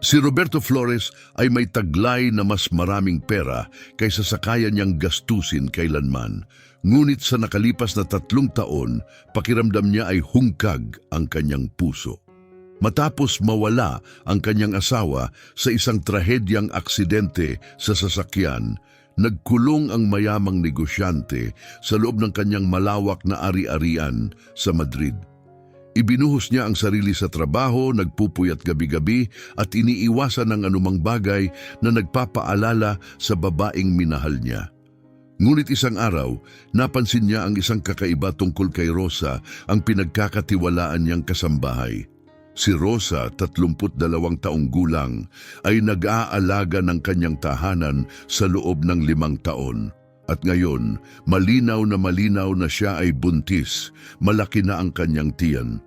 Si Roberto Flores ay may taglay na mas maraming pera kaysa sa kaya niyang gastusin kailanman. Ngunit sa nakalipas na 3 taon, pakiramdam niya ay hungkag ang kanyang puso. Matapos mawala ang kanyang asawa sa isang trahedyang aksidente sa sasakyan, nagkulong ang mayamang negosyante sa loob ng kanyang malawak na ari-arian sa Madrid. Ibinuhos niya ang sarili sa trabaho, nagpupuyat gabi-gabi at iniiwasan ng anumang bagay na nagpapaalala sa babaeng minahal niya. Ngunit isang araw, napansin niya ang isang kakaiba tungkol kay Rosa, ang pinagkakatiwalaan niyang kasambahay. Si Rosa, 32 taong gulang, ay nag-aalaga ng kanyang tahanan sa loob ng 5 taon. At ngayon, malinaw na siya ay buntis, malaki na ang kanyang tiyan.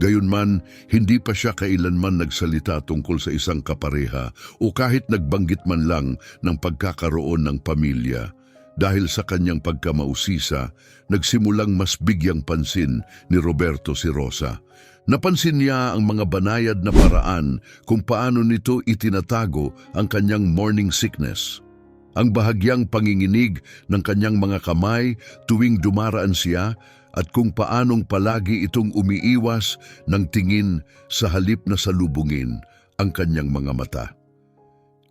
Gayunman, hindi pa siya kailanman nagsalita tungkol sa isang kapareha o kahit nagbanggit man lang ng pagkakaroon ng pamilya. Dahil sa kanyang pagkamausisa, nagsimulang mas bigyang pansin ni Roberto si Rosa. Napansin niya ang mga banayad na paraan kung paano nito itinatago ang kanyang morning sickness. Ang bahagyang panginginig ng kanyang mga kamay tuwing dumaraan siya at kung paanong palagi itong umiiwas ng tingin sa halip na salubungin ang kanyang mga mata.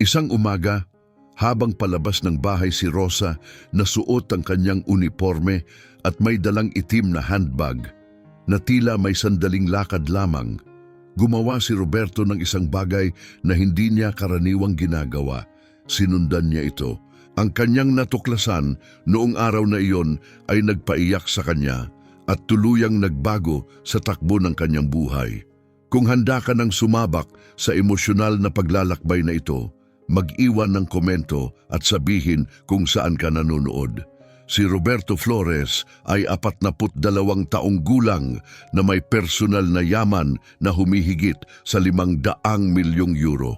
Isang umaga, habang palabas ng bahay si Rosa, nasuot ang kanyang uniforme at may dalang itim na handbag na tila may sandaling lakad lamang. Gumawa si Roberto ng isang bagay na hindi niya karaniwang ginagawa. Sinundan niya ito. Ang kanyang natuklasan noong araw na iyon ay nagpaiyak sa kanya at tuluyang nagbago sa takbo ng kanyang buhay. Kung handa ka ng sumabak sa emosyonal na paglalakbay na ito, mag-iwan ng komento at sabihin kung saan ka nanonood. Si Roberto Flores ay 42 taong gulang na may personal na yaman na humihigit sa 500 milyong euro.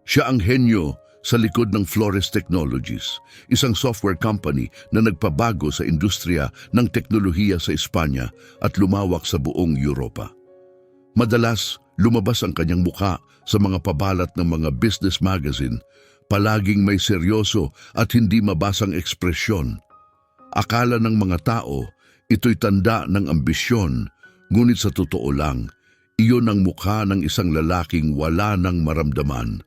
Siya ang henyo sa likod ng Flores Technologies, isang software company na nagpabago sa industriya ng teknolohiya sa Espanya at lumawak sa buong Europa. Madalas, lumabas ang kanyang mukha sa mga pabalat ng mga business magazine, palaging may seryoso at hindi mabasang ekspresyon. Akala ng mga tao, ito'y tanda ng ambisyon, ngunit sa totoo lang, iyon ang mukha ng isang lalaking wala nang maramdaman.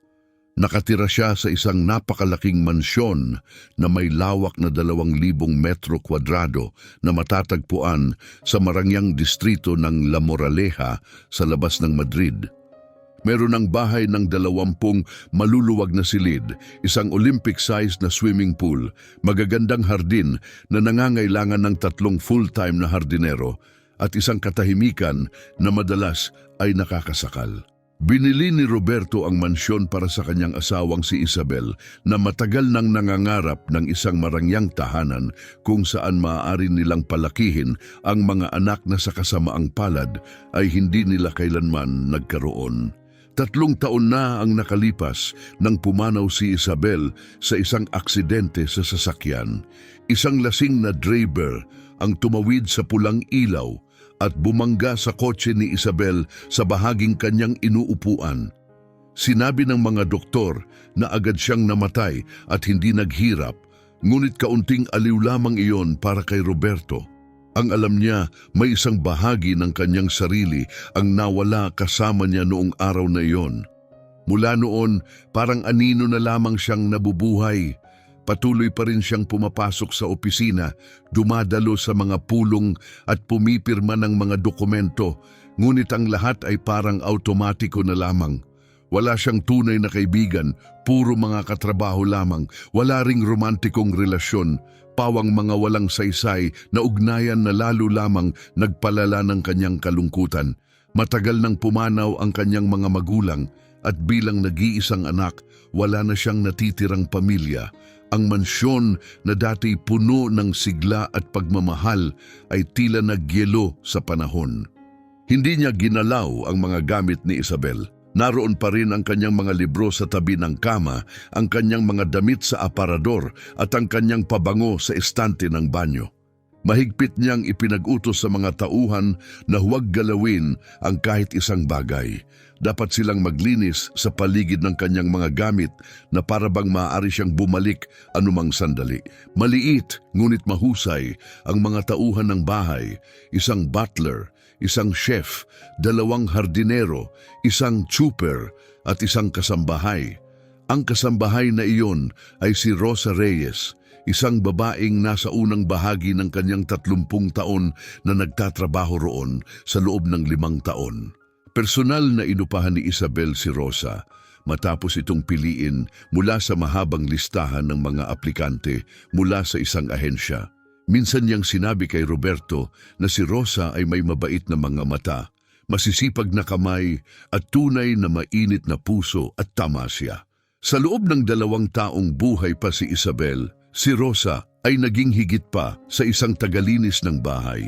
Nakatira siya sa isang napakalaking mansyon na may lawak na 2,000 metro kwadrado na matatagpuan sa marangyang distrito ng La Moraleja sa labas ng Madrid. Meron ng bahay ng 20 maluluwag na silid, isang Olympic-sized na swimming pool, magagandang hardin na nangangailangan ng 3 full-time na hardinero at isang katahimikan na madalas ay nakakasakal. Binili ni Roberto ang mansyon para sa kanyang asawang si Isabel na matagal nang nangangarap ng isang marangyang tahanan kung saan maaari nilang palakihin ang mga anak na sa kasamaang palad ay hindi nila kailanman nagkaroon. 3 taon na ang nakalipas nang pumanaw si Isabel sa isang aksidente sa sasakyan. Isang lasing na driver ang tumawid sa pulang ilaw at bumangga sa kotse ni Isabel sa bahaging kanyang inuupuan. Sinabi ng mga doktor na agad siyang namatay at hindi naghirap, ngunit kaunting aliw lamang iyon para kay Roberto. Ang alam niya, may isang bahagi ng kanyang sarili ang nawala kasama niya noong araw na iyon. Mula noon, parang anino na lamang siyang nabubuhay. Patuloy pa rin siyang pumapasok sa opisina, dumadalo sa mga pulong at pumipirma ng mga dokumento, ngunit ang lahat ay parang automatiko na lamang. Wala siyang tunay na kaibigan, puro mga katrabaho lamang, wala ring romantikong relasyon, pawang mga walang saysay na ugnayan na lalo lamang nagpalala ng kanyang kalungkutan. Matagal nang pumanaw ang kanyang mga magulang at bilang nag-iisang anak, wala na siyang natitirang pamilya. Ang mansyon na dati puno ng sigla at pagmamahal ay tila nagyelo sa panahon. Hindi niya ginalaw ang mga gamit ni Isabel. Naroon pa rin ang kanyang mga libro sa tabi ng kama, ang kanyang mga damit sa aparador at ang kanyang pabango sa estante ng banyo. Mahigpit niyang ipinag-utos sa mga tauhan na huwag galawin ang kahit isang bagay. Dapat silang maglinis sa paligid ng kanyang mga gamit na para bang maaari siyang bumalik anumang sandali. Maliit ngunit mahusay ang mga tauhan ng bahay, isang butler, isang chef, 2 hardinero, isang chuper at isang kasambahay. Ang kasambahay na iyon ay si Rosa Reyes, isang babaeng nasa unang bahagi ng kanyang 30 taon na nagtatrabaho roon sa loob ng 5 taon. Personal na inupahan ni Isabel si Rosa matapos itong piliin mula sa mahabang listahan ng mga aplikante mula sa isang ahensya. Minsan niyang sinabi kay Roberto na si Rosa ay may mabait na mga mata, masisipag na kamay at tunay na mainit na puso at tama siya. Sa loob ng 2 taong buhay pa si Isabel, si Rosa ay naging higit pa sa isang tagalinis ng bahay.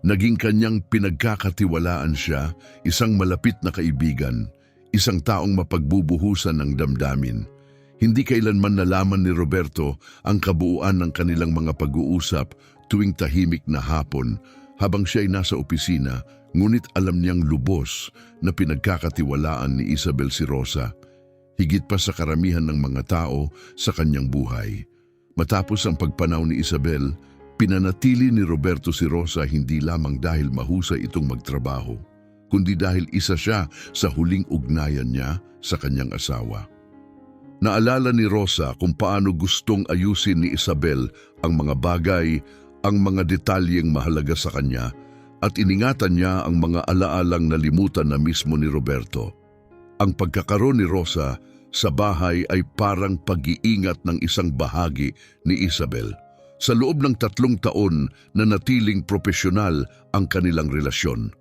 Naging kanyang pinagkakatiwalaan siya, isang malapit na kaibigan, isang taong mapagbubuhusan ng damdamin. Hindi kailanman nalaman ni Roberto ang kabuuan ng kanilang mga pag-uusap tuwing tahimik na hapon habang siya ay nasa opisina, ngunit alam niyang lubos na pinagkakatiwalaan ni Isabel si Rosa, higit pa sa karamihan ng mga tao sa kanyang buhay. Matapos ang pagpanaw ni Isabel, pinanatili ni Roberto si Rosa hindi lamang dahil mahusay itong magtrabaho, kundi dahil isa siya sa huling ugnayan niya sa kanyang asawa. Naalala ni Rosa kung paano gustong ayusin ni Isabel ang mga bagay, ang mga detalyeng mahalaga sa kanya, at iningatan niya ang mga alaalang nalimutan na mismo ni Roberto. Ang pagkakaroon ni Rosa sa bahay ay parang pag-iingat ng isang bahagi ni Isabel. Sa loob ng 3 taon na natiling propesyonal ang kanilang relasyon.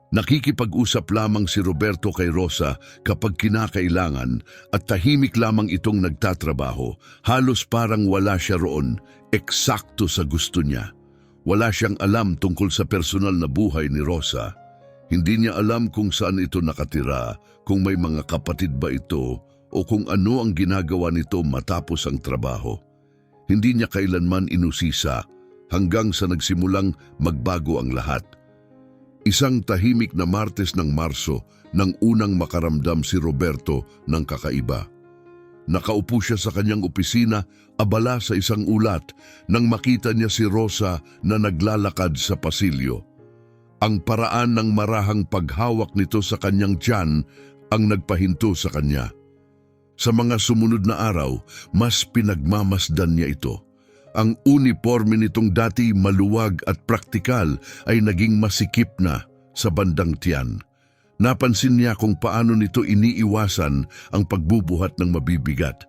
Nakikipag-usap lamang si Roberto kay Rosa kapag kinakailangan at tahimik lamang itong nagtatrabaho. Halos parang wala siya roon, eksakto sa gusto niya. Wala siyang alam tungkol sa personal na buhay ni Rosa. Hindi niya alam kung saan ito nakatira, kung may mga kapatid ba ito, o kung ano ang ginagawa nito matapos ang trabaho. Hindi niya kailanman inusisa hanggang sa nagsimulang magbago ang lahat. Isang tahimik na Martes ng Marso nang unang makaramdam si Roberto ng kakaiba. Nakaupo siya sa kanyang opisina, abala sa isang ulat nang makita niya si Rosa na naglalakad sa pasilyo. Ang paraan ng marahang paghawak nito sa kanyang tiyan ang nagpahinto sa kanya. Sa mga sumunod na araw, mas pinagmamasdan niya ito. Ang uniforme nitong dati maluwag at praktikal ay naging masikip na sa bandang tiyan. Napansin niya kung paano nito iniiwasan ang pagbubuhat ng mabibigat,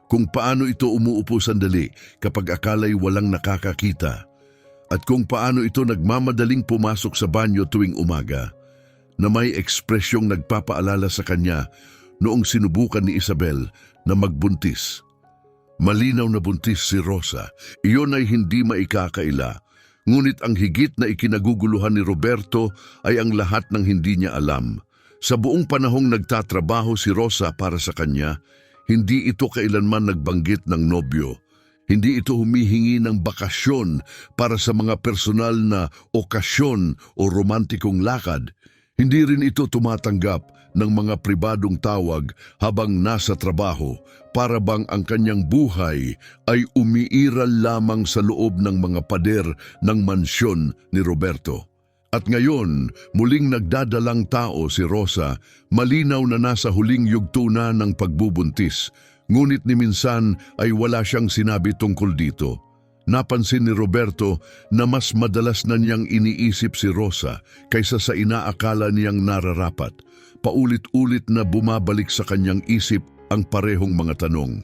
kung paano ito umuupo sandali kapag akala'y walang nakakakita, at kung paano ito nagmamadaling pumasok sa banyo tuwing umaga, na may ekspresyong nagpapaalala sa kanya noong sinubukan ni Isabel na magbuntis. Malinaw na buntis si Rosa, iyon ay hindi maikakaila. Ngunit ang higit na ikinaguguluhan ni Roberto ay ang lahat ng hindi niya alam. Sa buong panahong nagtatrabaho si Rosa para sa kanya, hindi ito kailanman nagbanggit ng nobyo. Hindi ito humihingi ng bakasyon para sa mga personal na okasyon o romantikong lakad. Hindi rin ito tumatanggap ng mga pribadong tawag habang nasa trabaho, para bang ang kanyang buhay ay umiiral lamang sa loob ng mga pader ng mansyon ni Roberto. At ngayon, muling nagdadalang tao si Rosa, malinaw na nasa huling yugto na ng pagbubuntis, ngunit ni minsan ay wala siyang sinabi tungkol dito. Napansin ni Roberto na mas madalas na niyang iniisip si Rosa kaysa sa inaakala niyang nararapat. Paulit-ulit na bumabalik sa kanyang isip ang parehong mga tanong.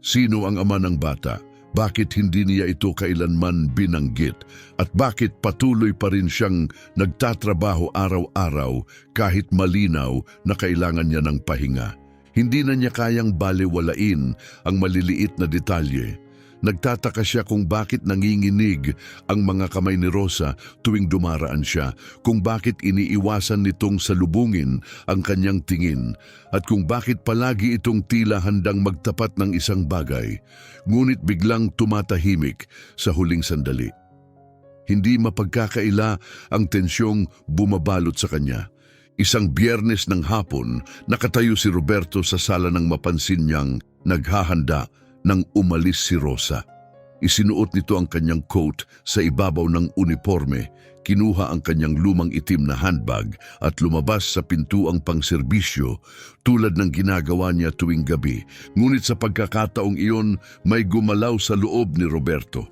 Sino ang ama ng bata? Bakit hindi niya ito kailanman binanggit? At bakit patuloy pa rin siyang nagtatrabaho araw-araw kahit malinaw na kailangan niya ng pahinga? Hindi na niya kayang balewalain ang maliliit na detalye. Nagtataka siya kung bakit nanginginig ang mga kamay ni Rosa tuwing dumaraan siya, kung bakit iniiwasan nitong salubungin ang kanyang tingin, at kung bakit palagi itong tila handang magtapat ng isang bagay, ngunit biglang tumatahimik sa huling sandali. Hindi mapagkakaila ang tensyong bumabalot sa kanya. Isang Biyernes ng hapon, nakatayo si Roberto sa sala nang mapansin niyang naghahanda nang umalis si Rosa. Isinuot nito ang kanyang coat sa ibabaw ng uniforme, kinuha ang kanyang lumang itim na handbag at lumabas sa pintuang pangserbisyo tulad ng ginagawa niya tuwing gabi. Ngunit sa pagkakataong iyon, may gumalaw sa loob ni Roberto.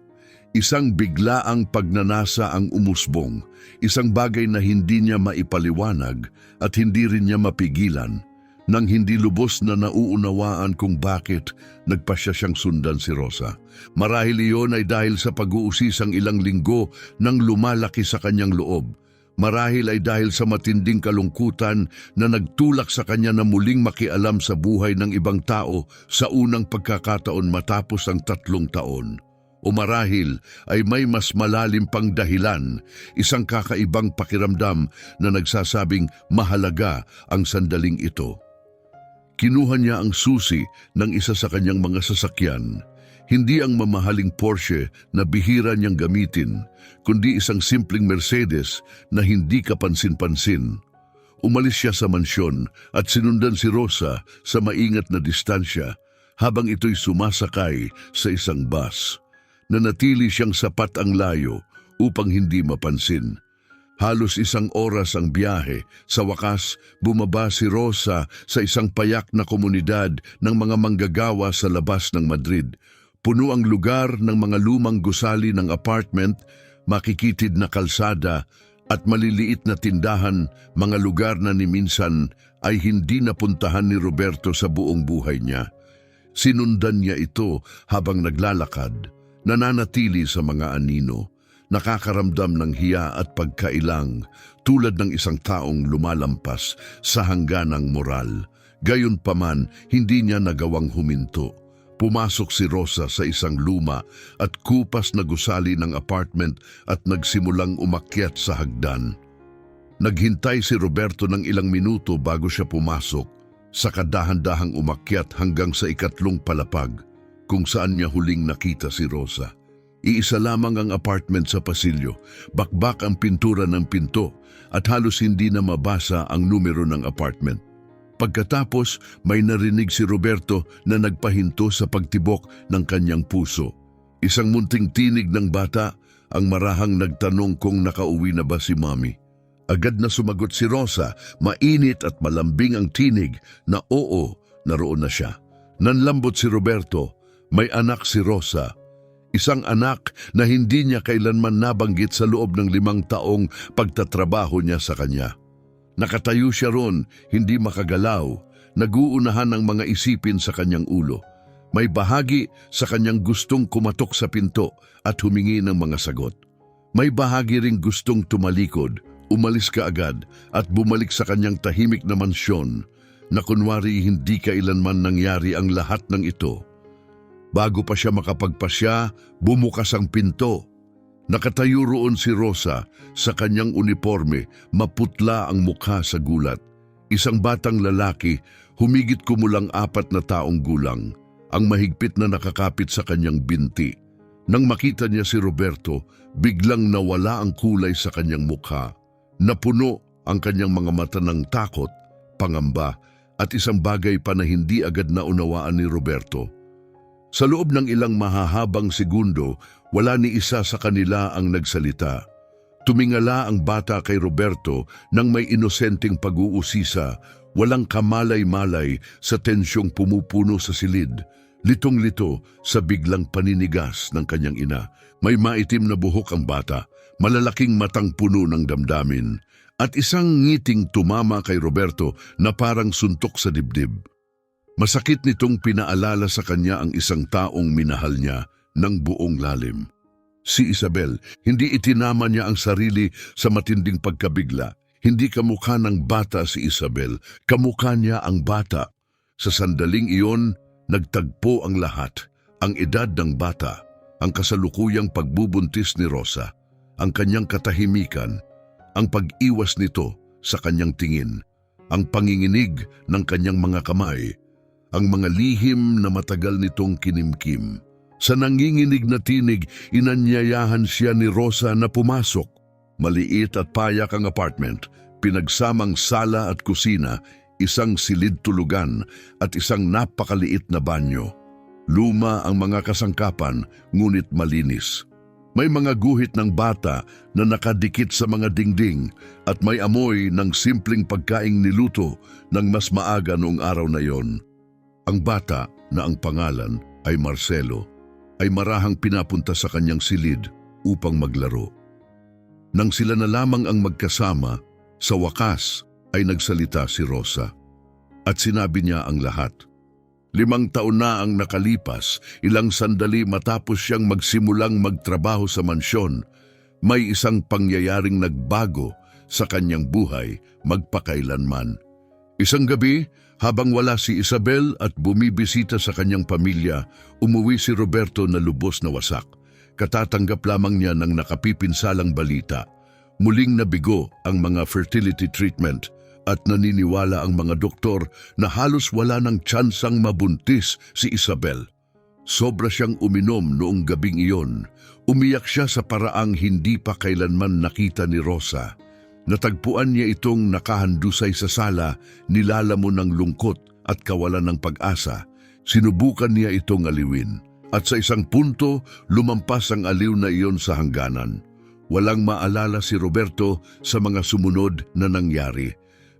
Isang biglaang pagnanasa ang umusbong, isang bagay na hindi niya maipaliwanag at hindi rin niya mapigilan, nang hindi lubos na nauunawaan kung bakit nagpasya siyang sundan si Rosa. Marahil iyon ay dahil sa pag-uusisang ilang linggo nang lumalaki sa kanyang loob. Marahil ay dahil sa matinding kalungkutan na nagtulak sa kanya na muling makialam sa buhay ng ibang tao sa unang pagkakataon matapos ang 3 taon. O marahil ay may mas malalim pang dahilan, isang kakaibang pakiramdam na nagsasabing mahalaga ang sandaling ito. Kinuha niya ang susi ng isa sa kanyang mga sasakyan, hindi ang mamahaling Porsche na bihira niyang gamitin, kundi isang simpleng Mercedes na hindi kapansin-pansin. Umalis siya sa mansyon at sinundan si Rosa sa maingat na distansya habang ito'y sumasakay sa isang bus. Nanatili siyang sapat ang layo upang hindi mapansin. Halos 1 oras ang biyahe. Sa wakas, bumaba si Rosa sa isang payak na komunidad ng mga manggagawa sa labas ng Madrid. Puno ang lugar ng mga lumang gusali ng apartment, makikitid na kalsada at maliliit na tindahan, mga lugar na ni minsan ay hindi napuntahan ni Roberto sa buong buhay niya. Sinundan niya ito habang naglalakad. Nananatili sa mga anino, nakakaramdam ng hiya at pagkailang tulad ng isang taong lumalampas sa hangganang moral. Gayunpaman, hindi niya nagawang huminto. Pumasok si Rosa sa isang luma at kupas na gusali ng apartment at nagsimulang umakyat sa hagdan. Naghintay si Roberto ng ilang minuto bago siya pumasok, saka dahan-dahang umakyat hanggang sa 2 palapag, kung saan niya huling nakita si Rosa. Iisa lamang ang apartment sa pasilyo, bakbak ang pintura ng pinto at halos hindi na mabasa ang numero ng apartment. Pagkatapos, may narinig si Roberto na nagpahinto sa pagtibok ng kanyang puso. Isang munting tinig ng bata, ang marahang nagtanong kung nakauwi na ba si Mommy. Agad na sumagot si Rosa, mainit at malambing ang tinig na oo, naroon na siya. Nanlambot si Roberto. May anak si Rosa, isang anak na hindi niya kailanman nabanggit sa loob ng 5 taong pagtatrabaho niya sa kanya. Nakatayo siya ron, hindi makagalaw, naguunahan ng mga isipin sa kanyang ulo. May bahagi sa kanyang gustong kumatok sa pinto at humingi ng mga sagot. May bahagi ring gustong tumalikod, umalis kaagad at bumalik sa kanyang tahimik na mansyon na kunwari hindi kailanman nangyari ang lahat ng ito. Bago pa siya makapagpasya, bumukas ang pinto. Nakatayo roon si Rosa sa kanyang uniforme, maputla ang mukha sa gulat. Isang batang lalaki, humigit kumulang 4 na taong gulang, ang mahigpit na nakakapit sa kanyang binti. Nang makita niya si Roberto, biglang nawala ang kulay sa kanyang mukha. Napuno ang kanyang mga mata ng takot, pangamba, at isang bagay pa na hindi agad naunawaan ni Roberto. Sa loob ng ilang mahahabang segundo, wala ni isa sa kanila ang nagsalita. Tumingala ang bata kay Roberto nang may inosenteng pag-uusisa, walang kamalay-malay sa tensyong pumupuno sa silid. Litong-lito sa biglang paninigas ng kanyang ina. May maitim na buhok ang bata, malalaking matang puno ng damdamin, at isang ngiting tumama kay Roberto na parang suntok sa dibdib. Masakit nitong pinaalala sa kanya ang isang taong minahal niya ng buong lalim. Si Isabel, hindi itinama niya ang sarili sa matinding pagkabigla. Hindi kamukha ng bata si Isabel, kamukha niya ang bata. Sa sandaling iyon, nagtagpo ang lahat, ang edad ng bata, ang kasalukuyang pagbubuntis ni Rosa, ang kanyang katahimikan, ang pag-iwas nito sa kanyang tingin, ang panginginig ng kanyang mga kamay, ang mga lihim na matagal nitong kinimkim, Sa nanginginig na tinig, inanyayahan siya ni Rosa na pumasok. Maliit at payak ang apartment, pinagsamang sala at kusina, isang silid tulugan at isang napakaliit na banyo. Luma ang mga kasangkapan, ngunit malinis. May mga guhit ng bata na nakadikit sa mga dingding at may amoy ng simpleng pagkaing niluto ng mas maaga noong araw na yon. Ang bata, na ang pangalan ay Marcelo, ay marahang pinapunta sa kanyang silid upang maglaro. Nang sila na lamang ang magkasama, sa wakas ay nagsalita si Rosa. At sinabi niya ang lahat. 5 taon na ang nakalipas, ilang sandali matapos siyang magsimulang magtrabaho sa mansyon, may isang pangyayaring nagbago sa kanyang buhay magpakailanman. Isang gabi, habang wala si Isabel at bumibisita sa kanyang pamilya, umuwi si Roberto na lubos na wasak. Katatanggap lamang niya ng nakapipinsalang balita. Muling nabigo ang mga fertility treatment at naniniwala ang mga doktor na halos wala ng tsansang mabuntis si Isabel. Sobra siyang uminom noong gabing iyon. Umiyak siya sa paraang hindi pa kailanman nakita ni Rosa. Natagpuan niya itong nakahandusay sa sala, nilalamon ng lungkot at kawalan ng pag-asa. Sinubukan niya itong aliwin. At sa isang punto, lumampas ang aliw na iyon sa hangganan. Walang maalala si Roberto sa mga sumunod na nangyari.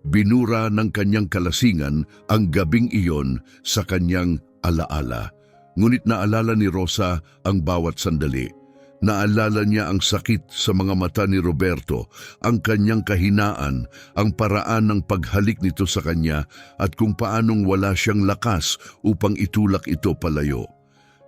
Binura ng kanyang kalasingan ang gabing iyon sa kanyang alaala. Ngunit naalala ni Rosa ang bawat sandali. Naalala niya ang sakit sa mga mata ni Roberto, ang kanyang kahinaan, ang paraan ng paghalik nito sa kanya at kung paanong wala siyang lakas upang itulak ito palayo.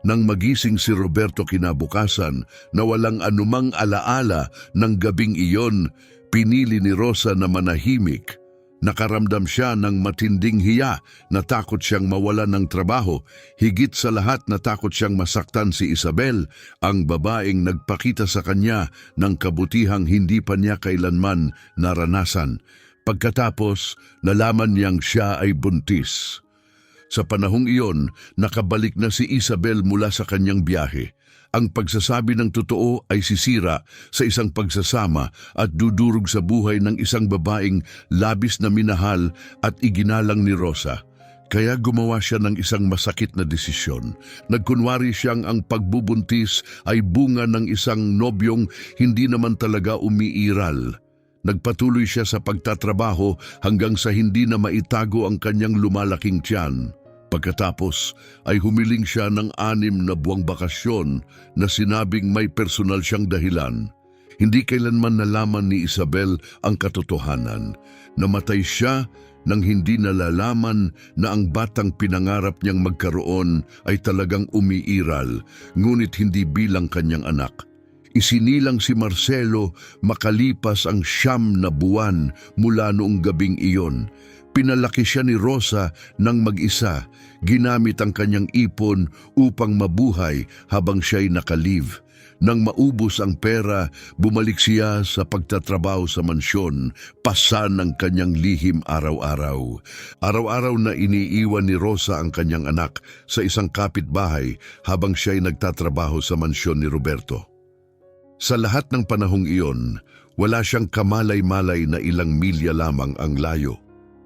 Nang magising si Roberto kinabukasan na walang anumang alaala ng gabing iyon, pinili ni Rosa na manahimik. Nakaramdam siya ng matinding hiya, natakot siyang mawalan ng trabaho, higit sa lahat natakot siyang masaktan si Isabel, ang babaeng nagpakita sa kanya ng kabutihang hindi pa niya kailanman naranasan. Pagkatapos, nalaman niyang siya ay buntis. Sa panahong iyon, nakabalik na si Isabel mula sa kanyang biyahe. Ang pagsasabi ng totoo ay sisira sa isang pagsasama at dudurog sa buhay ng isang babaeng labis na minahal at iginalang ni Rosa. Kaya gumawa siya ng isang masakit na desisyon. Nagkunwari siyang ang pagbubuntis ay bunga ng isang nobyong hindi naman talaga umiiral. Nagpatuloy siya sa pagtatrabaho hanggang sa hindi na maitago ang kanyang lumalaking tiyan. Pagkatapos ay humiling siya ng 6 na buwang bakasyon na sinabing may personal siyang dahilan. Hindi kailanman nalaman ni Isabel ang katotohanan. Namatay siya nang hindi nalalaman na ang batang pinangarap niyang magkaroon ay talagang umiiral, ngunit hindi bilang kanyang anak. Isinilang si Marcelo makalipas ang 9 na buwan mula noong gabing iyon. Pinalaki siya ni Rosa ng mag-isa, ginamit ang kanyang ipon upang mabuhay habang siya'y naka-leave. Nang maubos ang pera, bumalik siya sa pagtatrabaho sa mansyon, pasan ang kanyang lihim araw-araw. Araw-araw na iniiwan ni Rosa ang kanyang anak sa isang kapitbahay habang siya'y nagtatrabaho sa mansyon ni Roberto. Sa lahat ng panahong iyon, wala siyang kamalay-malay na ilang milya lamang ang layo.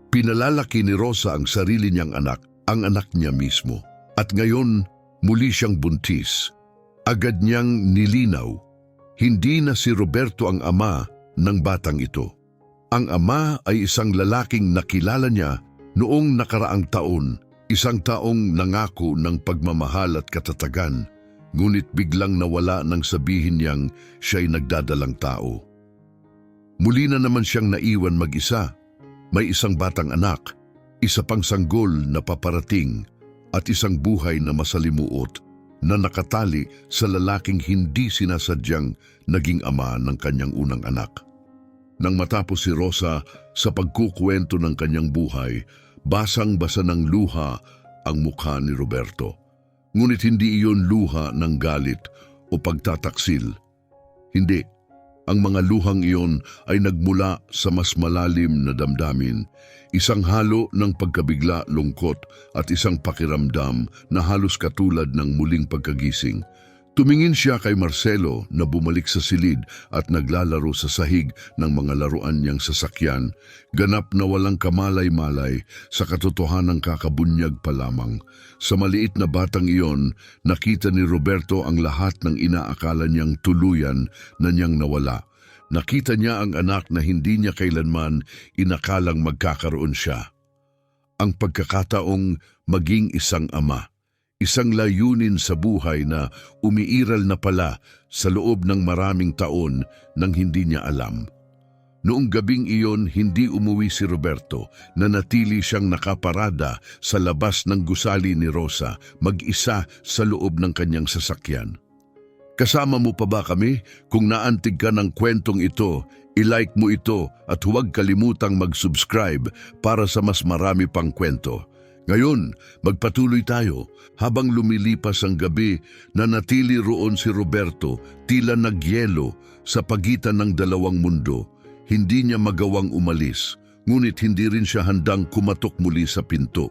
Pinalalaki ni Rosa ang sarili niyang anak, ang anak niya mismo. At ngayon, muli siyang buntis. Agad niyang nilinaw, hindi na si Roberto ang ama ng batang ito. Ang ama ay isang lalaking nakilala niya noong nakaraang taon, isang taong nangako ng pagmamahal at katatagan, ngunit biglang nawala nang sabihin niyang siya'y nagdadalang tao. Muli na naman siyang naiwan mag-isa. May isang batang anak, isa pang sanggol na paparating at isang buhay na masalimuot na nakatali sa lalaking hindi sinasadyang naging ama ng kanyang unang anak. Nang matapos si Rosa sa pagkukwento ng kanyang buhay, basang-basa ng luha ang mukha ni Roberto. Ngunit hindi iyon luha ng galit o pagtataksil. Hindi. Ang mga luhang iyon ay nagmula sa mas malalim na damdamin, isang halo ng pagkabigla, lungkot at isang pakiramdam na halos katulad ng muling pagkagising. Tumingin siya kay Marcelo na bumalik sa silid at naglalaro sa sahig ng mga laruan niyang sasakyan, ganap na walang kamalay-malay sa katotohanang kakabunyag pa lamang. Sa maliit na batang iyon, nakita ni Roberto ang lahat ng inaakala niyang tuluyan na niyang nawala. Nakita niya ang anak na hindi niya kailanman inakalang magkakaroon siya. Ang pagkakataong maging isang ama. Isang layunin sa buhay na umiiral na pala sa loob ng maraming taon nang hindi niya alam. Noong gabing iyon, hindi umuwi si Roberto, na natili siyang nakaparada sa labas ng gusali ni Rosa, mag-isa sa loob ng kanyang sasakyan. Kasama mo pa ba kami? Kung naantig ka ng kwentong ito, i-like mo ito at huwag kalimutang mag-subscribe para sa mas marami pang kwento. Ngayon, magpatuloy tayo. Habang lumilipas ang gabi, nanatili roon si Roberto, tila nagyelo sa pagitan ng dalawang mundo. Hindi niya magawang umalis, ngunit hindi rin siya handang kumatok muli sa pinto.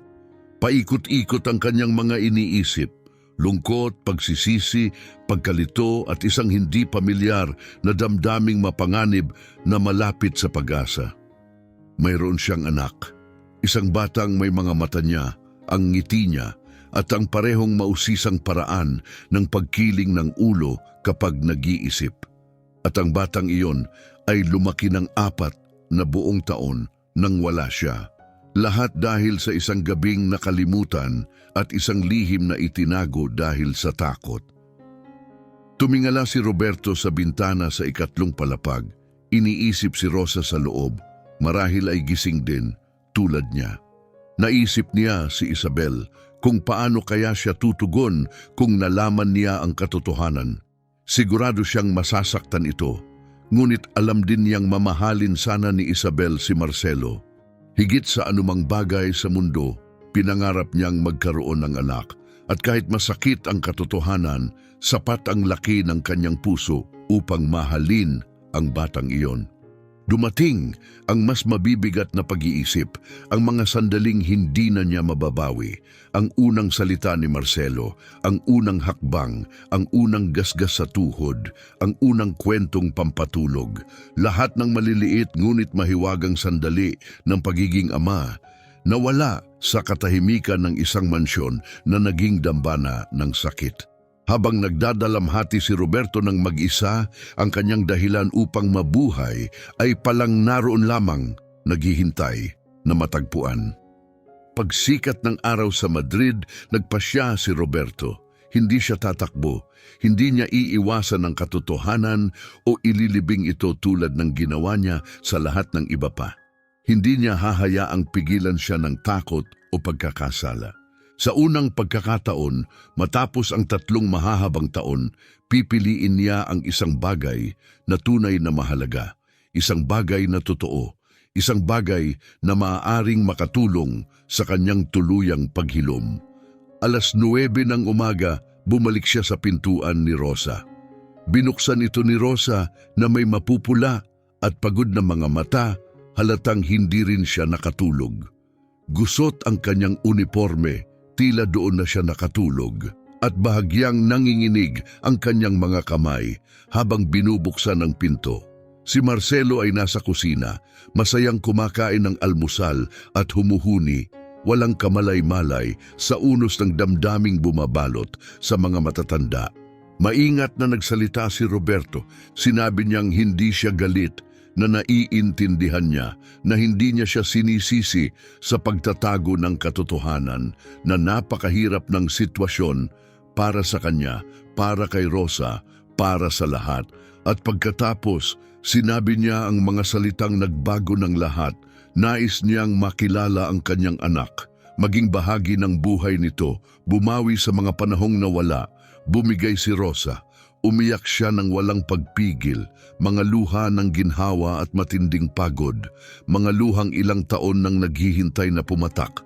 Paikot-ikot ang kanyang mga iniisip. Lungkot, pagsisisi, pagkalito at isang hindi pamilyar na damdaming mapanganib na malapit sa pag-asa. Mayroon siyang anak. Isang batang may mga mata niya, ang ngiti niya, at ang parehong mausisang paraan ng pagkiling ng ulo kapag nag-iisip. At ang batang iyon ay lumaki ng 4 na buong taon nang wala siya. Lahat dahil sa isang gabing nakalimutan at isang lihim na itinago dahil sa takot. Tumingala si Roberto sa bintana sa 2 palapag. Iniisip si Rosa sa loob, marahil ay gising din, tulad niya. Naisip niya si Isabel kung paano kaya siya tutugon kung nalaman niya ang katotohanan. Sigurado siyang masasaktan ito, ngunit alam din niyang mamahalin sana ni Isabel si Marcelo. Higit sa anumang bagay sa mundo, pinangarap niyang magkaroon ng anak, at kahit masakit ang katotohanan, sapat ang laki ng kanyang puso upang mahalin ang batang iyon. Dumating ang mas mabibigat na pag-iisip, ang mga sandaling hindi na niya mababawi, ang unang salita ni Marcelo, ang unang hakbang, ang unang gasgas sa tuhod, ang unang kwentong pampatulog, lahat ng maliliit ngunit mahiwagang sandali ng pagiging ama, nawala sa katahimikan ng isang mansyon na naging dambana ng sakit. Habang nagdadalamhati si Roberto ng mag-isa, ang kanyang dahilan upang mabuhay ay palang naroon lamang, naghihintay na matagpuan. Pagsikat ng araw sa Madrid, nagpasya si Roberto. Hindi siya tatakbo, hindi niya iiwasan ang katotohanan o ililibing ito tulad ng ginawa niya sa lahat ng iba pa. Hindi niya hahayaang pigilan siya ng takot o pagkakasala. Sa unang pagkakataon, matapos ang 3 mahahabang taon, pipiliin niya ang isang bagay na tunay na mahalaga, isang bagay na totoo, isang bagay na maaaring makatulong sa kanyang tuluyang paghilom. 9:00 ng umaga, bumalik siya sa pintuan ni Rosa. Binuksan ito ni Rosa na may mapupula at pagod na mga mata, halatang hindi rin siya nakatulog. Gusot ang kanyang uniforme, tila doon na siya nakatulog, at bahagyang nanginginig ang kanyang mga kamay habang binubuksan ang pinto. Si Marcelo ay nasa kusina, masayang kumakain ng almusal at humuhuni, walang kamalay-malay sa unos ng damdaming bumabalot sa mga matatanda. Maingat na nagsalita si Roberto, sinabi niyang hindi siya galit, na naiintindihan niya na hindi niya siya sinisisi sa pagtatago ng katotohanan na napakahirap ng sitwasyon para sa kanya, para kay Rosa, para sa lahat. At pagkatapos, sinabi niya ang mga salitang nagbago ng lahat. Nais niyang makilala ang kanyang anak, maging bahagi ng buhay nito, bumawi sa mga panahong nawala. Bumigay si Rosa. Umiyak siya ng walang pagpigil, mga luha ng ginhawa at matinding pagod, mga luhang ilang taon nang naghihintay na pumatak.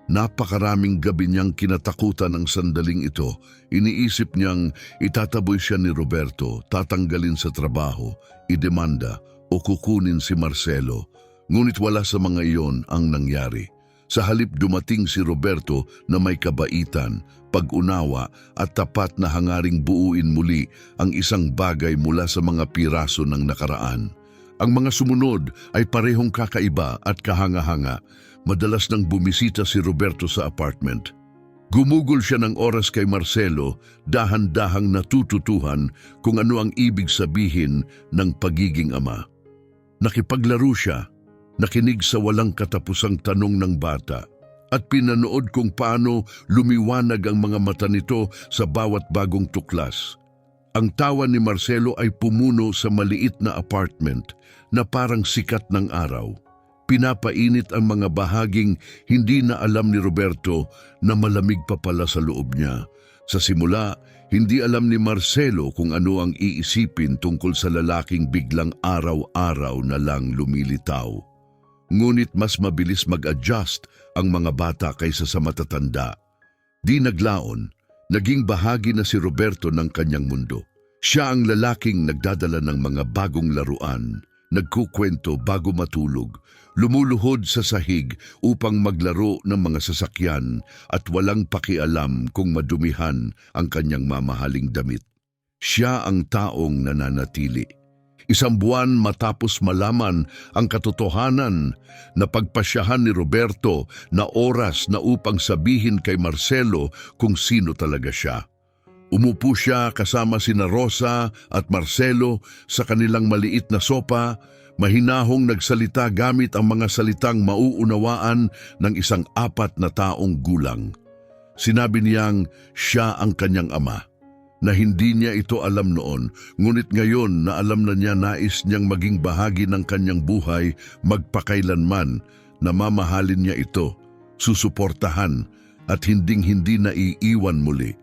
Napakaraming gabi niyang kinatakutan ang sandaling ito. Iniisip niyang itataboy siya ni Roberto, tatanggalin sa trabaho, idemanda o kukunin si Marcelo. Ngunit wala sa mga iyon ang nangyari. Sa halip dumating si Roberto na may kabaitan, pag-unawa at tapat na hangaring buuin muli ang isang bagay mula sa mga piraso ng nakaraan. Ang mga sumunod ay parehong kakaiba at kahanga-hanga. Madalas nang bumisita si Roberto sa apartment. Gumugol siya ng oras kay Marcelo, dahan-dahang natututuhan kung ano ang ibig sabihin ng pagiging ama. Nakipaglaro siya, nakinig sa walang katapusang tanong ng bata, at pinanood kung paano lumiwanag ang mga mata nito sa bawat bagong tuklas. Ang tawa ni Marcelo ay pumuno sa maliit na apartment na parang sikat ng araw. Pinapainit ang mga bahaging hindi na alam ni Roberto na malamig pa pala sa loob niya. Sa simula, hindi alam ni Marcelo kung ano ang iisipin tungkol sa lalaking biglang araw-araw na lang lumilitaw. Ngunit mas mabilis mag-adjust ang mga bata kaysa sa matatanda. Di naglaon, naging bahagi na si Roberto ng kanyang mundo. Siya ang lalaking nagdadala ng mga bagong laruan, nagkukwento bago matulog, lumuluhod sa sahig upang maglaro ng mga sasakyan at walang pakialam kung madumihan ang kanyang mamahaling damit. Siya ang taong nananatili. Isang buwan matapos malaman ang katotohanan, na pagpasyahan ni Roberto na oras na upang sabihin kay Marcelo kung sino talaga siya. Umupo siya kasama sina Rosa at Marcelo sa kanilang maliit na sopa, mahinahong nagsalita gamit ang mga salitang mauunawaan ng isang 4 na taong gulang. Sinabi niyang siya ang kanyang ama, na hindi niya ito alam noon, ngunit ngayon na alam na niya, nais niyang maging bahagi ng kanyang buhay magpakailanman, na mamahalin niya ito, susuportahan at hinding-hindi na iiwan muli.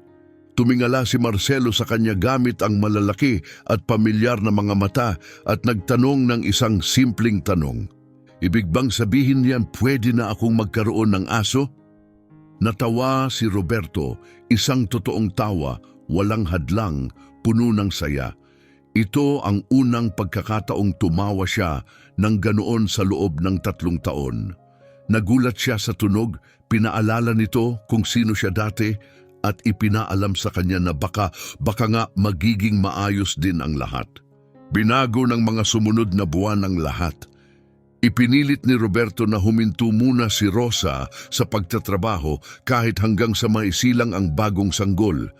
Tumingala si Marcelo sa kanya gamit ang malalaki at pamilyar na mga mata at nagtanong ng isang simpleng tanong. Ibig bang sabihin niyan pwede na akong magkaroon ng aso? Natawa si Roberto, isang totoong tawa, walang hadlang, puno ng saya. Ito ang unang pagkakataong tumawa siya ng ganoon sa loob ng 3 taon. Nagulat siya sa tunog, pinaalala nito kung sino siya dati, at ipinaalam sa kanya na baka nga magiging maayos din ang lahat. Binago ng mga sumunod na buwan ang lahat. Ipinilit ni Roberto na huminto muna si Rosa sa pagtatrabaho kahit hanggang sa maisilang ang bagong sanggol.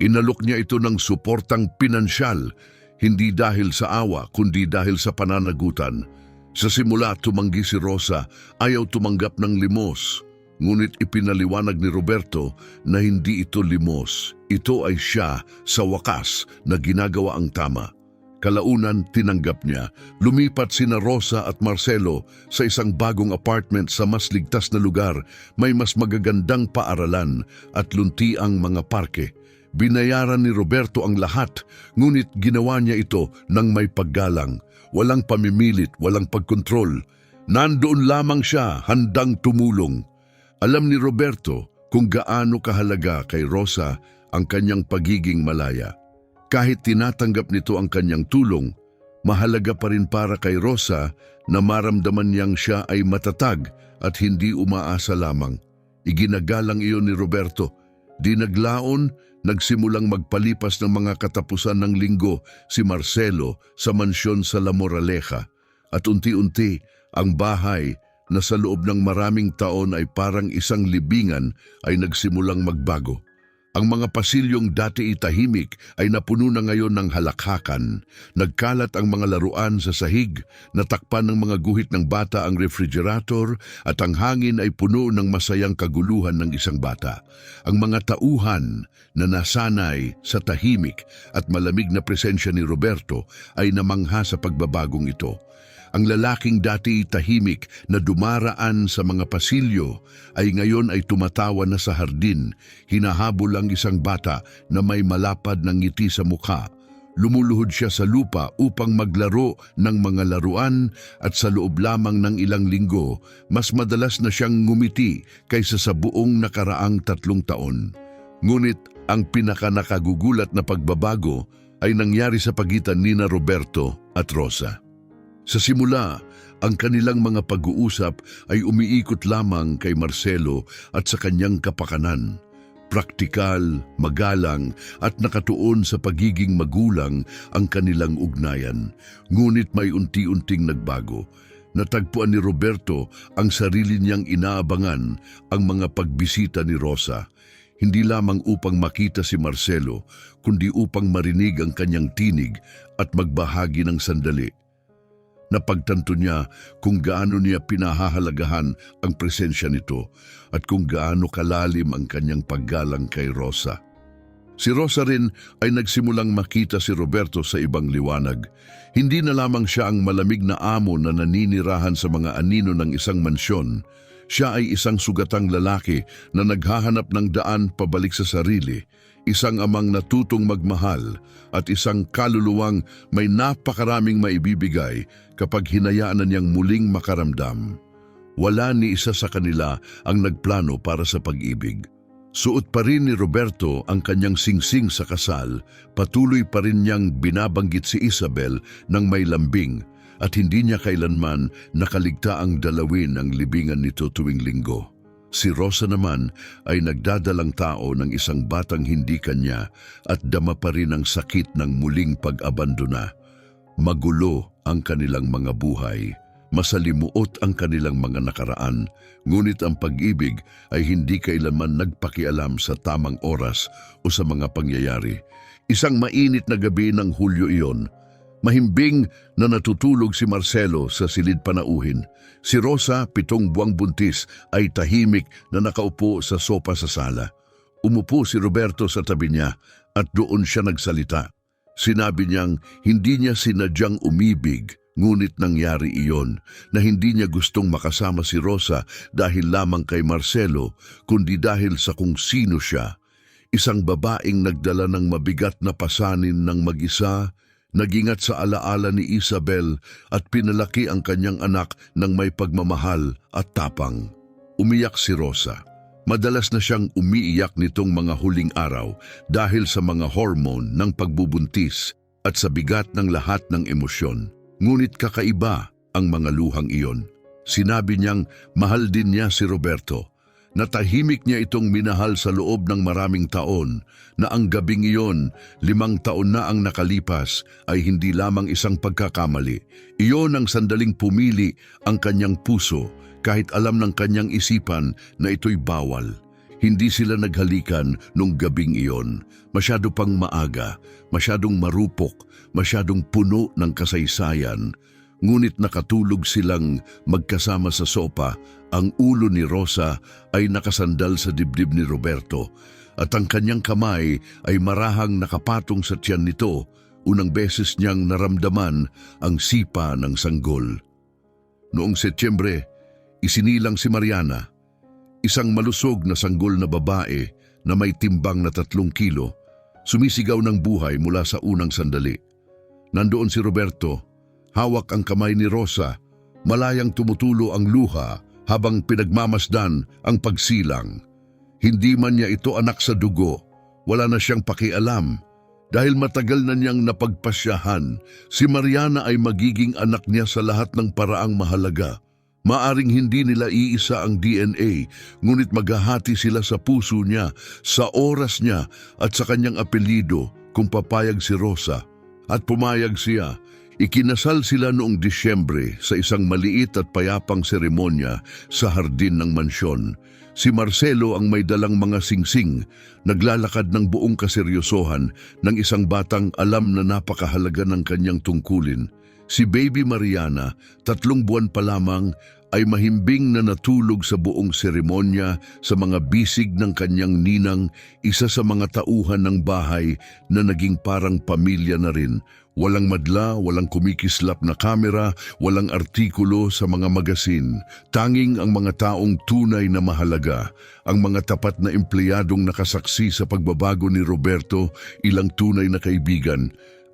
Inalok niya ito ng suportang pinansyal, hindi dahil sa awa kundi dahil sa pananagutan. Sa simula tumanggi si Rosa, ayaw tumanggap ng limos. Ngunit ipinaliwanag ni Roberto na hindi ito limos. Ito ay siya sa wakas na ginagawa ang tama. Kalaunan tinanggap niya. Lumipat sina Rosa at Marcelo sa isang bagong apartment sa mas ligtas na lugar. May mas magagandang paaralan at luntiang mga parke. Binayaran ni Roberto ang lahat, ngunit ginawa niya ito ng may paggalang. Walang pamimilit, walang pagkontrol. Nandoon lamang siya, handang tumulong. Alam ni Roberto kung gaano kahalaga kay Rosa ang kanyang pagiging malaya. Kahit tinatanggap nito ang kanyang tulong, mahalaga pa rin para kay Rosa na maramdaman niyang siya ay matatag at hindi umaasa lamang. Iginagalang iyon ni Roberto. Di naglaon, nagsimulang magpalipas ng mga katapusan ng linggo si Marcelo sa mansyon sa La Moraleja. At unti-unti, ang bahay na sa loob ng maraming taon ay parang isang libingan ay nagsimulang magbago. Ang mga pasilyong dati tahimik ay napuno na ngayon ng halakhakan. Nagkalat ang mga laruan sa sahig, natakpan ng mga guhit ng bata ang refrigerator at ang hangin ay puno ng masayang kaguluhan ng isang bata. Ang mga tauhan na nasanay sa tahimik at malamig na presensya ni Roberto ay namangha sa pagbabagong ito. Ang lalaking dati tahimik na dumaraan sa mga pasilyo ay ngayon ay tumatawa na sa hardin, hinahabol ang isang bata na may malapad ng ngiti sa mukha. Lumuluhod siya sa lupa upang maglaro ng mga laruan at sa loob lamang ng ilang linggo, mas madalas na siyang ngumiti kaysa sa buong nakaraang 3 taon. Ngunit ang pinakanakagugulat na pagbabago ay nangyari sa pagitan nina Roberto at Rosa. Sa simula, ang kanilang mga pag-uusap ay umiikot lamang kay Marcelo at sa kanyang kapakanan. Praktikal, magalang at nakatuon sa pagiging magulang ang kanilang ugnayan. Ngunit may unti-unting nagbago. Natagpuan ni Roberto ang sarili niyang inaabangan ang mga pagbisita ni Rosa. Hindi lamang upang makita si Marcelo, kundi upang marinig ang kanyang tinig at magbahagi ng sandali. Napagtanto niya kung gaano niya pinahahalagahan ang presensya nito at kung gaano kalalim ang kanyang paggalang kay Rosa. Si Rosa rin ay nagsimulang makita si Roberto sa ibang liwanag. Hindi na lamang siya ang malamig na amo na naninirahan sa mga anino ng isang mansyon. Siya ay isang sugatang lalaki na naghahanap ng daan pabalik sa sarili, isang amang natutong magmahal at isang kaluluwang may napakaraming maibibigay kapag hinayaan na niyang muling makaramdam. Wala ni isa sa kanila ang nagplano para sa pag-ibig. Suot pa rin ni Roberto ang kanyang singsing sa kasal, patuloy pa rin niyang binabanggit si Isabel ng may lambing at hindi niya kailanman nakaligta ang dalawin ang libingan nito tuwing linggo. Si Rosa naman ay nagdadalang tao ng isang batang hindi kanya at dama pa rin ang sakit ng muling pag-abandona. Magulo ang kanilang mga buhay, masalimuot ang kanilang mga nakaraan, ngunit ang pag-ibig ay hindi kailanman nagpakialam sa tamang oras o sa mga pangyayari. Isang mainit na gabi ng Hulyo iyon, mahimbing na natutulog si Marcelo sa silid panauhin. Si Rosa, 7 buwang buntis, ay tahimik na nakaupo sa sopa sa sala. Umupo si Roberto sa tabi niya at doon siya nagsalita. Sinabi niyang hindi niya sinadyang umibig, ngunit nangyari iyon na hindi niya gustong makasama si Rosa dahil lamang kay Marcelo, kundi dahil sa kung sino siya. Isang babaeng nagdala ng mabigat na pasanin ng mag-isa, nagingat sa alaala ni Isabel at pinalaki ang kanyang anak ng may pagmamahal at tapang. Umiyak si Rosa. Madalas na siyang umiiyak nitong mga huling araw dahil sa mga hormone ng pagbubuntis at sa bigat ng lahat ng emosyon. Ngunit kakaiba ang mga luhang iyon. Sinabi niyang mahal din niya si Roberto. Natahimik niya itong minahal sa loob ng maraming taon na ang gabing iyon, 5 taon na ang nakalipas, ay hindi lamang isang pagkakamali. Iyon ang sandaling pumili ang kanyang puso kahit alam ng kanyang isipan na ito'y bawal. Hindi sila naghalikan nung gabing iyon. Masyado pang maaga, masyadong marupok, masyadong puno ng kasaysayan. Ngunit nakatulog silang magkasama sa sopa. Ang ulo ni Rosa ay nakasandal sa dibdib ni Roberto at ang kanyang kamay ay marahang nakapatong sa tiyan nito. Unang beses niyang naramdaman ang sipa ng sanggol. Noong Setyembre, isinilang si Mariana, isang malusog na sanggol na babae na may timbang na 3 kilo, sumisigaw ng buhay mula sa unang sandali. Nandoon si Roberto, hawak ang kamay ni Rosa, malayang tumutulo ang luha habang pinagmamasdan ang pagsilang. Hindi man niya ito anak sa dugo, wala na siyang pakialam. Dahil matagal na niyang napagpasyahan, si Mariana ay magiging anak niya sa lahat ng paraang mahalaga. Maaring hindi nila iisa ang DNA, ngunit maghahati sila sa puso niya, sa oras niya at sa kanyang apelyido kung papayag si Rosa. At pumayag siya. Ikinasal sila noong Disyembre sa isang maliit at payapang seremonya sa hardin ng mansyon. Si Marcelo ang may dalang mga singsing, naglalakad ng buong kaseryosohan ng isang batang alam na napakahalaga ng kanyang tungkulin. Si Baby Mariana, 3 buwan pa lamang, ay mahimbing na natulog sa buong seremonya sa mga bisig ng kanyang ninang, isa sa mga tauhan ng bahay na naging parang pamilya na rin. Walang madla, walang kumikislap na kamera, walang artikulo sa mga magasin. Tanging ang mga taong tunay na mahalaga, ang mga tapat na empleyadong nakasaksi sa pagbabago ni Roberto, ilang tunay na kaibigan,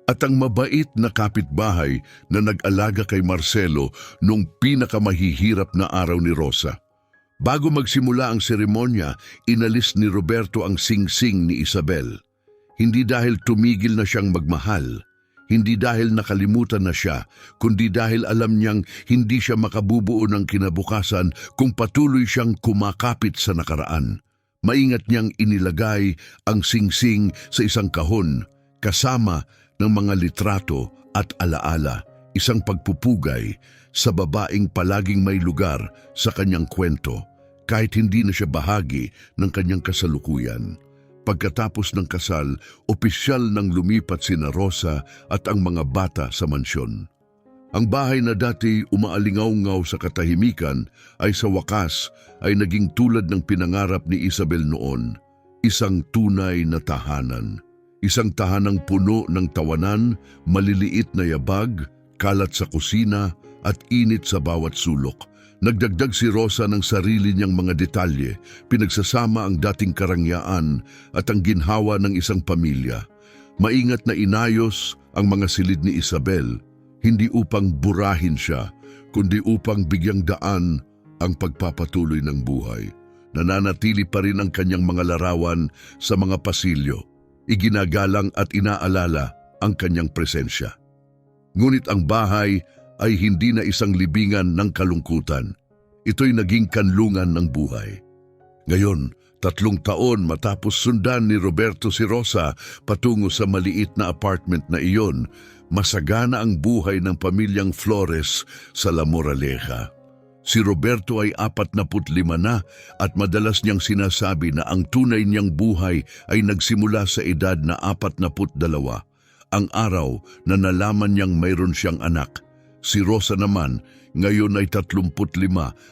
At ang mabait na kapitbahay na nag-alaga kay Marcelo nung pinakamahihirap na araw ni Rosa. Bago magsimula ang seremonya, inalis ni Roberto ang singsing ni Isabel. Hindi dahil tumigil na siyang magmahal, hindi dahil nakalimutan na siya, kundi dahil alam niyang hindi siya makabubuo ng kinabukasan kung patuloy siyang kumakapit sa nakaraan. Maingat niyang inilagay ang singsing sa isang kahon, kasama ng mga litrato at alaala, isang pagpupugay sa babaeng palaging may lugar sa kanyang kwento, kahit hindi na siya bahagi ng kanyang kasalukuyan. Pagkatapos ng kasal, opisyal nang lumipat sina Rosa at ang mga bata sa mansyon. Ang bahay na dati umaalingaw-ngaw sa katahimikan ay sa wakas ay naging tulad ng pinangarap ni Isabel noon, isang tunay na tahanan. Isang tahanang puno ng tawanan, maliliit na yabag, kalat sa kusina at init sa bawat sulok. Nagdagdag si Rosa ng sarili niyang mga detalye, pinagsasama ang dating karangyaan at ang ginhawa ng isang pamilya. Maingat na inayos ang mga silid ni Isabel, hindi upang burahin siya, kundi upang bigyang daan ang pagpapatuloy ng buhay. Nananatili pa rin ang kanyang mga larawan sa mga pasilyo. Iginagalang at inaalala ang kanyang presensya. Ngunit ang bahay ay hindi na isang libingan ng kalungkutan. Ito'y naging kanlungan ng buhay. Ngayon, 3 taon matapos sundan ni Roberto si Rosa patungo sa maliit na apartment na iyon, masagana ang buhay ng pamilyang Flores sa La Moraleja. Si Roberto ay 45 na at madalas niyang sinasabi na ang tunay niyang buhay ay nagsimula sa edad na 42, ang araw na nalaman niyang mayroon siyang anak. Si Rosa naman, ngayon ay 35,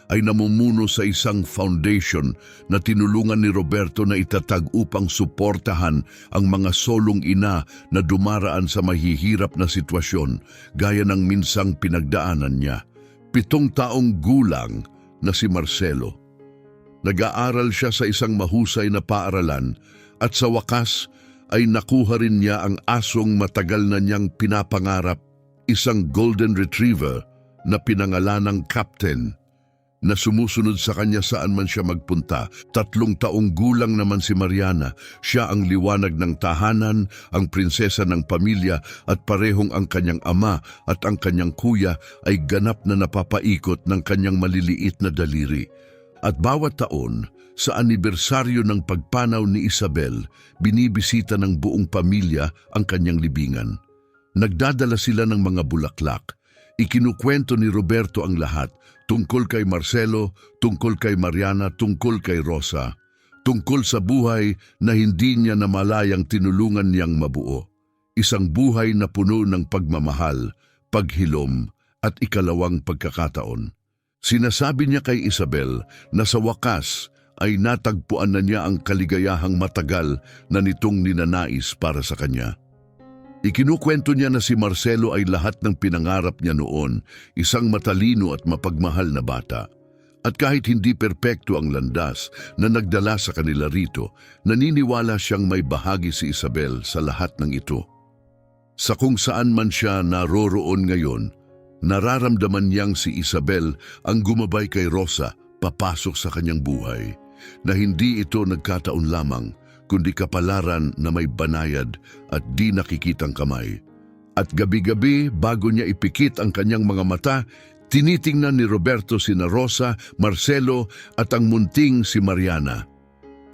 ay namumuno sa isang foundation na tinulungan ni Roberto na itatag upang suportahan ang mga solong ina na dumaraan sa mahihirap na sitwasyon gaya ng minsang pinagdaanan niya. 7 taong gulang na si Marcelo. Nag-aaral siya sa isang mahusay na paaralan at sa wakas ay nakuha rin niya ang asong matagal na niyang pinapangarap, isang golden retriever na pinangalanang Captain, na sumusunod sa kanya saan man siya magpunta. 3 taong gulang naman si Mariana. Siya ang liwanag ng tahanan, ang prinsesa ng pamilya at parehong ang kanyang ama at ang kanyang kuya ay ganap na napapaikot ng kanyang maliliit na daliri. At bawat taon, sa anibersaryo ng pagpanaw ni Isabel, binibisita ng buong pamilya ang kanyang libingan. Nagdadala sila ng mga bulaklak. Ikinukwento ni Roberto ang lahat, tungkol kay Marcelo, tungkol kay Mariana, tungkol kay Rosa, tungkol sa buhay na hindi niya namalayang tinulungan niyang mabuo. Isang buhay na puno ng pagmamahal, paghilom at ikalawang pagkakataon. Sinasabi niya kay Isabel na sa wakas ay natagpuan na niya ang kaligayahang matagal na nitong ninanais para sa kanya. Ikinukwento niya na si Marcelo ay lahat ng pinangarap niya noon, isang matalino at mapagmahal na bata. At kahit hindi perpekto ang landas na nagdala sa kanila rito, naniniwala siyang may bahagi si Isabel sa lahat ng ito. Sa kung saan man siya naroroon ngayon, nararamdaman niyang si Isabel ang gumabay kay Rosa papasok sa kanyang buhay, na hindi ito nagkataon lamang, kundi kapalaran na may banayad at di nakikitang kamay. At gabi-gabi bago niya ipikit ang kanyang mga mata, tinitingnan ni Roberto sina Rosa, Marcelo at ang munting si Mariana.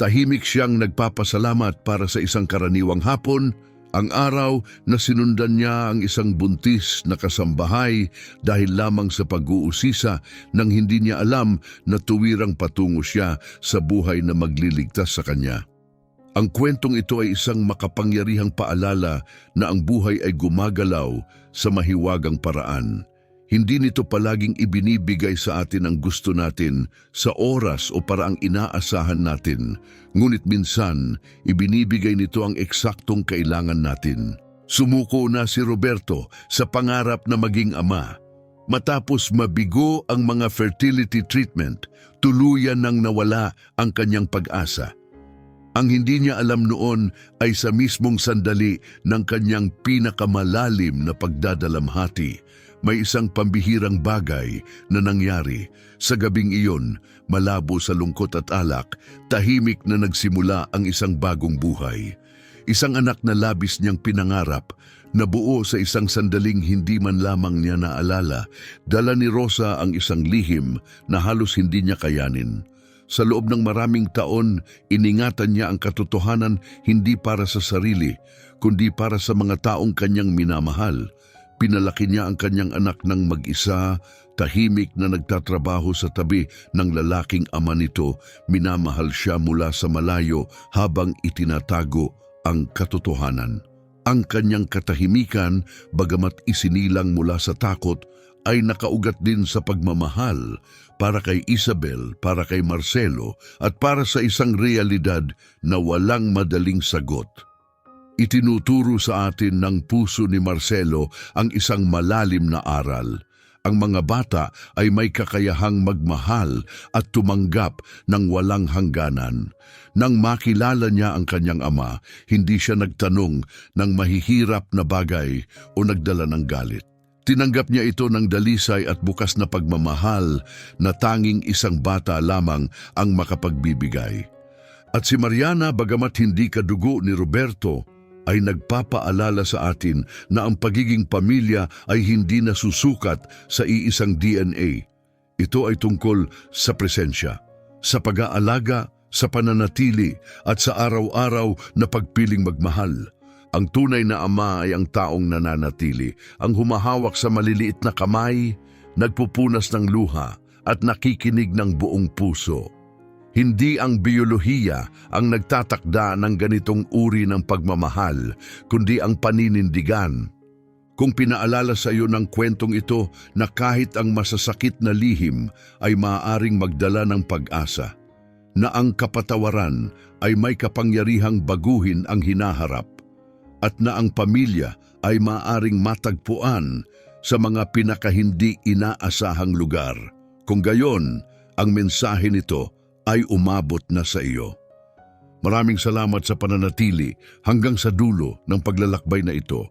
Tahimik siyang nagpapasalamat para sa isang karaniwang hapon, ang araw na sinundan niya ang isang buntis na kasambahay dahil lamang sa pag-uusisa nang hindi niya alam na tuwirang patungo siya sa buhay na magliligtas sa kanya. Ang kwentong ito ay isang makapangyarihang paalala na ang buhay ay gumagalaw sa mahiwagang paraan. Hindi nito palaging ibinibigay sa atin ang gusto natin sa oras o paraang inaasahan natin, ngunit minsan ibinibigay nito ang eksaktong kailangan natin. Sumuko na si Roberto sa pangarap na maging ama. Matapos mabigo ang mga fertility treatment, tuluyan nang nawala ang kanyang pag-asa. Ang hindi niya alam noon ay sa mismong sandali ng kanyang pinakamalalim na pagdadalamhati, may isang pambihirang bagay na nangyari. Sa gabing iyon, malabo sa lungkot at alak, tahimik na nagsimula ang isang bagong buhay. Isang anak na labis niyang pinangarap, nabuo sa isang sandaling hindi man lamang niya naalala. Dala ni Rosa ang isang lihim na halos hindi niya kayanin. Sa loob ng maraming taon, iningatan niya ang katotohanan hindi para sa sarili, kundi para sa mga taong kanyang minamahal. Pinalaki niya ang kanyang anak ng mag-isa, tahimik na nagtatrabaho sa tabi ng lalaking ama nito. Minamahal siya mula sa malayo habang itinatago ang katotohanan. Ang kanyang katahimikan, bagamat isinilang mula sa takot, ay nakaugat din sa pagmamahal para kay Isabel, para kay Marcelo, at para sa isang realidad na walang madaling sagot. Itinuturo sa atin ng puso ni Marcelo ang isang malalim na aral. Ang mga bata ay may kakayahang magmahal at tumanggap ng walang hangganan. Nang makilala niya ang kanyang ama, hindi siya nagtanong ng mahihirap na bagay o nagdala ng galit. Tinanggap niya ito ng dalisay at bukas na pagmamahal na tanging isang bata lamang ang makapagbibigay. At si Mariana, bagamat hindi kadugo ni Roberto, ay nagpapaalala sa atin na ang pagiging pamilya ay hindi nasusukat sa iisang DNA. Ito ay tungkol sa presensya, sa pag-aalaga, sa pananatili at sa araw-araw na pagpiling magmahal. Ang tunay na ama ay ang taong nananatili, ang humahawak sa maliliit na kamay, nagpupunas ng luha at nakikinig ng buong puso. Hindi ang biyolohiya ang nagtatakda ng ganitong uri ng pagmamahal, kundi ang paninindigan. Kung pinaalala sa iyo ng kwentong ito na kahit ang masasakit na lihim ay maaaring magdala ng pag-asa, na ang kapatawaran ay may kapangyarihang baguhin ang hinaharap, at na ang pamilya ay maaaring matagpuan sa mga pinakahindi inaasahang lugar. Kung gayon, ang mensahe nito ay umabot na sa iyo. Maraming salamat sa pananatili hanggang sa dulo ng paglalakbay na ito.